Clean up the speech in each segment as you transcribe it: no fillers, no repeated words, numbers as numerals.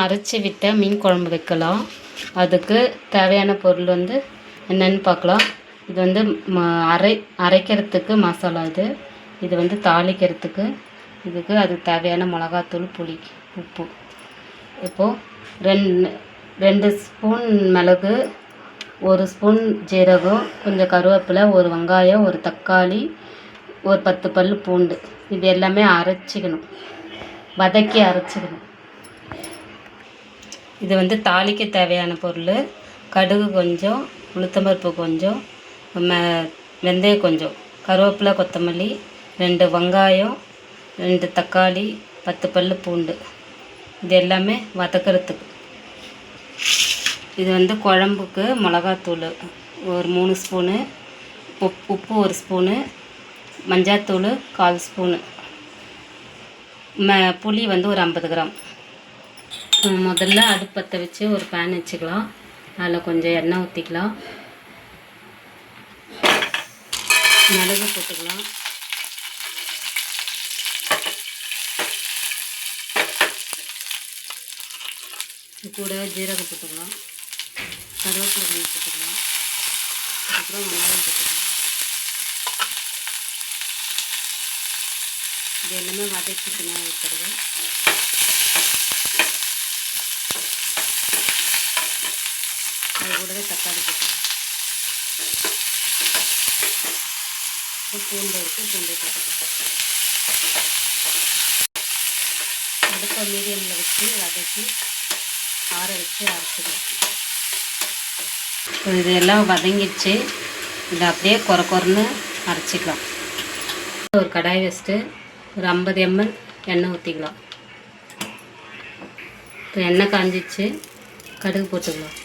அரைச்சி விட்ட மீன் குழம்பு வைக்கலாம். அதுக்கு தேவையான பொருள் வந்து என்னென்னு பார்க்கலாம். இது வந்து அரைக்கிறதுக்கு மசாலா. இது வந்து தாளிக்கிறதுக்கு. அதுக்கு தேவையான மிளகாத்தூள், புளி, உப்பு. இப்போது 2 ஸ்பூன் மிளகு, 1 ஸ்பூன் ஜீரகம், கொஞ்சம் கருவேப்பிலை, ஒரு வெங்காயம், ஒரு தக்காளி, ஒரு 10 பல் பூண்டு. இது எல்லாமே அரைச்சிக்கணும், வதக்கி அரைச்சிக்கணும். இது வந்து தாளிக்க தேவையான பொருள். கடுகு கொஞ்சம், உளுத்தம்பருப்பு கொஞ்சம், வெந்தயம் கொஞ்சம், கருவேப்பிலை, கொத்தமல்லி, 2 வெங்காயம், 2 தக்காளி, 10 பல் பூண்டு. இது எல்லாமே வதக்கிறதுக்கு. இது வந்து குழம்புக்கு மிளகாத்தூள் ஒரு 3 ஸ்பூனு, உப்பு 1 ஸ்பூனு, மஞ்சாத்தூள் 1/4 ஸ்பூனு, புளி வந்து ஒரு 50 கிராம். முதல்ல அடுப்பத்தை வச்சு ஒரு பேன் வச்சுக்கலாம். அதில் கொஞ்சம் எண்ணெய் ஊற்றிக்கலாம். மிளகு போட்டுக்கலாம். கூட ஜீரகம் போட்டுக்கலாம். கருவேப்பிலை கொஞ்சம் போட்டுக்கலாம். அப்புறம் வெங்காயம் போட்டுக்கலாம். இது எல்லாமே வதக்கிக்கணும். வைக்கிறது அது கூடவே தக்காளி போட்டுக்கலாம். பூண்டு இருக்குது, பூண்டு போட்டுக்கலாம். அடுப்பை மீடியமில் வச்சு வதக்கி ஆற வச்சு அரைச்சிக்கலாம். இது எல்லாம் வதங்கிடுச்சு. இதை அப்படியே குறைன்னு அரைச்சிக்கலாம். ஒரு கடாய் வச்சுட்டு ஒரு 50 ml எண்ணெய் ஊற்றிக்கலாம். இப்போ எண்ணெய் காஞ்சிச்சு, கடுகு போட்டுக்கலாம்.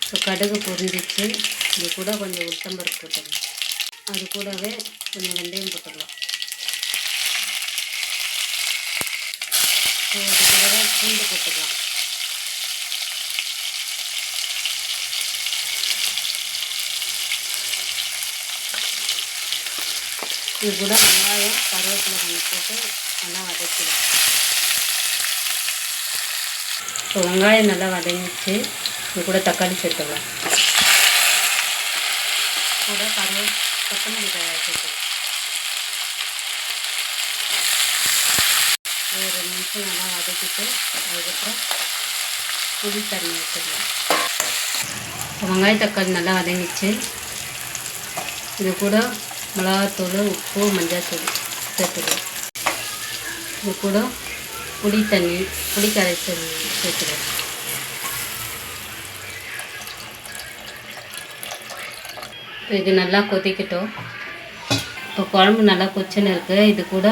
இப்போ கடுகு பொரிஞ்சிச்சு. இது கூட கொஞ்சம் உளுத்தம்பருப்பு போட்டுக்கலாம். அது கூடவே கொஞ்சம் வெந்தயம் போட்டுக்கலாம். அது கூடவே பூண்டு போட்டுக்கலாம். இது கூட வெங்காயம், கருவேப்பிலை கொஞ்சம் போட்டு நல்லா வதக்கலாம். இப்போ வெங்காயம் நல்லா வதங்கிச்சு. இது கூட தக்காளி சேர்த்துக்கலாம். கூட கொத்தமல்லி சேர்த்துக்கலாம். ஒரு 2 நிமிஷம் நல்லா வதக்கிட்டு அதுக்கப்புறம் புளி தண்ணி வச்சிடலாம். வெங்காய தக்காளி நல்லா வதங்கிச்சு. இது கூட மிளகாத்தூள், உப்பு, மஞ்சள்தூள் சேர்த்துக்கலாம். இது கூட புளி கரைசல் சேர்த்துக்கலாம். இது நல்லா கொதிக்கட்டும். இப்போ குழம்பு நல்லா கொச்சின்னு இருக்குது. இது கூட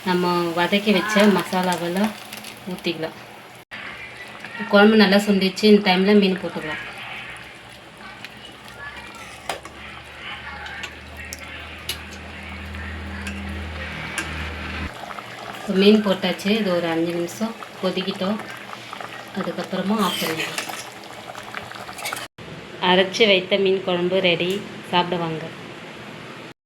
நம்ம வதக்கி வச்ச மசாலாவெல்லாம் ஊற்றிக்கலாம். குழம்பு நல்லா சுண்டிச்சு. இந்த டைமில் மீன் போட்டுக்கலாம். இப்போ மீன் போட்டாச்சு. இது ஒரு 5 நிமிஷம் கொதிக்கிட்டோம். அதுக்கப்புறமா ஆஃப் பண்ணிடலாம். அரைச்சி வைத்த மீன் குழம்பு ரெடி. சாப்பிடுவாங்க.